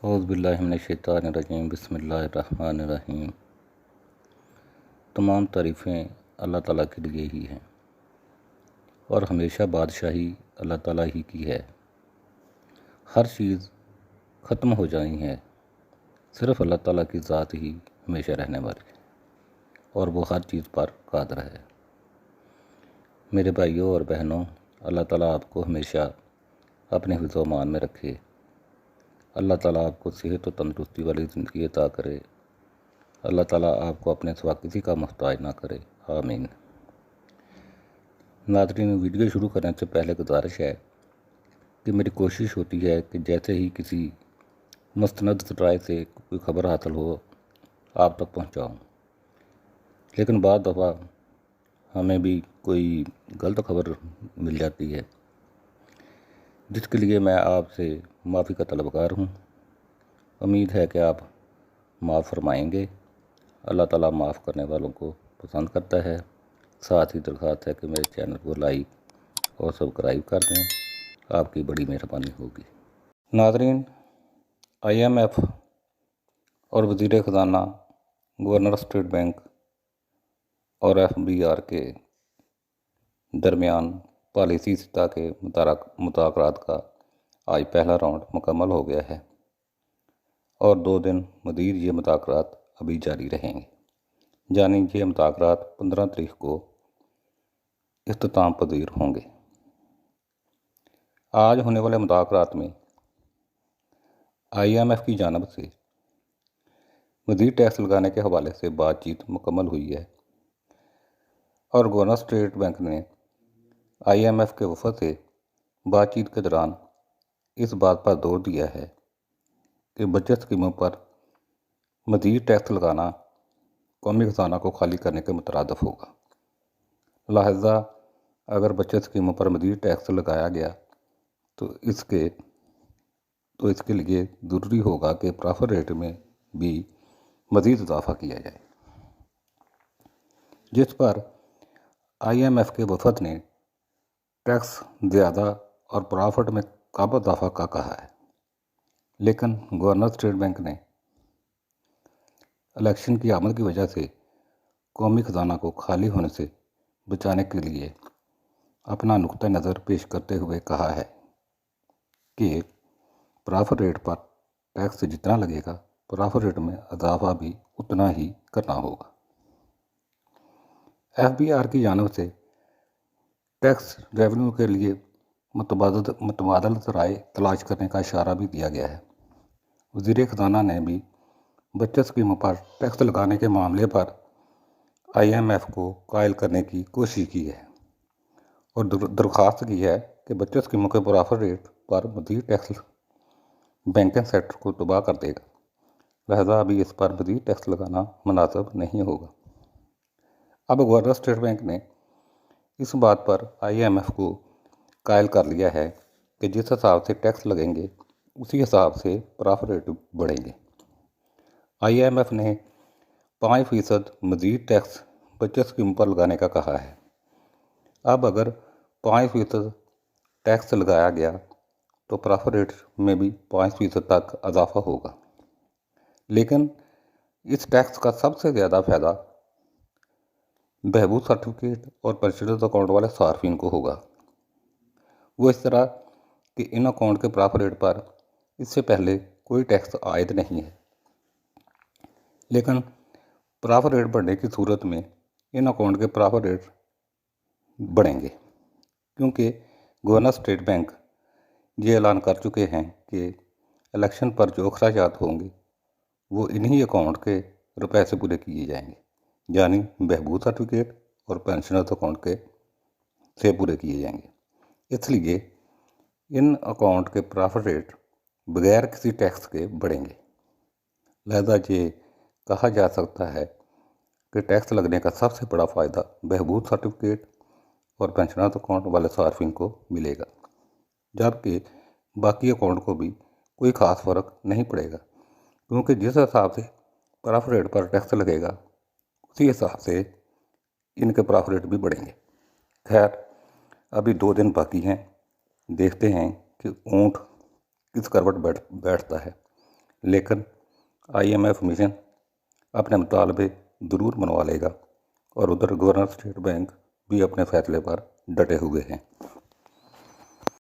औज़ुबिल्लाहिमिनश्शैतानिर्रजीम बिस्मिल्लाहिर्रहमानिर्रहीम। तमाम तारीफ़ें अल्लाह ताला के लिए ही हैं और हमेशा बादशाही अल्लाह ताला ही की है। हर चीज़ ख़त्म हो जानी है, सिर्फ़ अल्लाह ताला की ज़ात ही हमेशा रहने वाली है और वो हर चीज़ पर कादिर है। मेरे भाइयों और बहनों, अल्लाह ताला आपको हमेशा अपने हिफ्ज़ व अमान में रखे। अल्लाह ताला आपको सेहत और तंदुरुस्ती वाली ज़िंदगी अता करे। अल्लाह ताला आपको अपने सिवा किसी का मोहताज ना करे, आमीन। नाज़रीन, वीडियो शुरू करने से पहले गुजारिश है कि मेरी कोशिश होती है कि जैसे ही किसी मुस्तनद ज़राए से कोई ख़बर हासिल हो आप तक पहुँचाऊँ, लेकिन बाद दफ़ा हमें भी कोई गलत खबर मिल जाती है, जिसके लिए मैं आपसे माफ़ी का तलबगार हूँ। उम्मीद है कि आप माफ़ फरमाएंगे। अल्लाह ताला माफ़ करने वालों को पसंद करता है। साथ ही दरख्वास्त है कि मेरे चैनल को लाइक और सब्सक्राइब कर दें, आपकी बड़ी मेहरबानी होगी। नाज़रीन, IMF और वज़ीर ख़ज़ाना, गवर्नर स्टेट बैंक और FBR के दरमियान पॉलिसी सतह के मुज़ाकरात का आज पहला राउंड मुकम्मल हो गया है और 2 दिन मज़ीद ये मुज़ाकरात अभी जारी रहेंगे। यानी ये मुज़ाकरात 15 तारीख को इख्तिताम पज़ीर होंगे। आज होने वाले मुज़ाकरात में IMF की जानिब से मज़ीद टैक्स लगाने के हवाले से बातचीत मुकम्मल हुई है और गवर्नर स्टेट बैंक ने IMF के वफ़द से बातचीत के दौरान इस बात पर जोर दिया है कि बचत स्कीमों पर मज़ीद टैक्स लगाना कौमी खजाना को खाली करने के मुतरादिफ होगा। लिहाजा अगर बचत स्कीमों पर मज़ीद टैक्स लगाया गया तो इसके लिए ज़रूरी होगा कि प्रॉफिट रेट में भी मज़ीद इजाफ़ा किया जाए, जिस पर IMF के वफ़द ने टैक्स ज़्यादा और प्रॉफिट में कम इजाफ़ा का कहा है। लेकिन गवर्नर स्टेट बैंक ने इलेक्शन की आमद की वजह से कौमी खजाना को खाली होने से बचाने के लिए अपना नुक्ता नज़र पेश करते हुए कहा है कि प्रॉफिट रेट पर टैक्स जितना लगेगा, प्रॉफिट रेट में इजाफा भी उतना ही करना होगा। FBR की जानिब से टैक्स रेवेन्यू के लिए मुतबादल ज़राए तलाश करने का इशारा भी दिया गया है। वज़ीर ख़ज़ाना ने भी बचत स्कीमों पर टैक्स लगाने के मामले पर IMF को कायल करने की कोशिश की है और दरख्वास्त की है कि बचत स्कीमों के प्रॉफिट रेट पर मज़ीद टैक्स बैंकिंग सेक्टर को तबाह कर देगा। लिहाजा अभी इस पर मज़ीद टैक्स लगाना मुनासिब नहीं होगा। अब गवर्नर स्टेट बैंक ने इस बात पर IMF को कायल कर लिया है कि जिस हिसाब से टैक्स लगेंगे उसी हिसाब से प्रॉफिट रेट बढ़ेंगे। IMF ने 5% मज़ीद टैक्स बचत स्कीम पर लगाने का कहा है। अब अगर 5% टैक्स लगाया गया तो प्रॉफिट रेट में भी 5% तक इजाफा होगा। लेकिन इस टैक्स का सबसे ज़्यादा फ़ायदा बहबूद सर्टिफिकेट और परचेज अकाउंट वाले सार्फिन को होगा। वो इस तरह कि इन अकाउंट के प्रॉफिट रेट पर इससे पहले कोई टैक्स आयद नहीं है, लेकिन प्रॉफिट रेट बढ़ने की सूरत में इन अकाउंट के प्रॉफिट रेट बढ़ेंगे, क्योंकि गवर्नर स्टेट बैंक ये ऐलान कर चुके हैं कि इलेक्शन पर जो अखराजात होंगे वो इन्हीं अकाउंट के रुपए से पूरे किए जाएंगे, यानी बहबूद सर्टिफिकेट और पेंशनर्स अकाउंट के से पूरे किए जाएंगे। इसलिए इन अकाउंट के प्रॉफिट रेट बगैर किसी टैक्स के बढ़ेंगे। लिहाजा ये कहा जा सकता है कि टैक्स लगने का सबसे बड़ा फ़ायदा बहबूद सर्टिफिकेट और पेंशनर्स अकाउंट वाले सार्फिन को मिलेगा, जबकि बाकी अकाउंट को भी कोई ख़ास फ़र्क नहीं पड़ेगा, क्योंकि जिस हिसाब से प्रॉफिट रेट पर टैक्स लगेगा उसी हिसाब से इनके प्रॉफिट रेट भी बढ़ेंगे। खैर, अभी 2 दिन बाकी हैं, देखते हैं कि ऊँट किस करवट बैठता है। लेकिन IMF मिशन अपने मुतालबे ज़रूर मनवा लेगा और उधर गवर्नर स्टेट बैंक भी अपने फैसले पर डटे हुए हैं।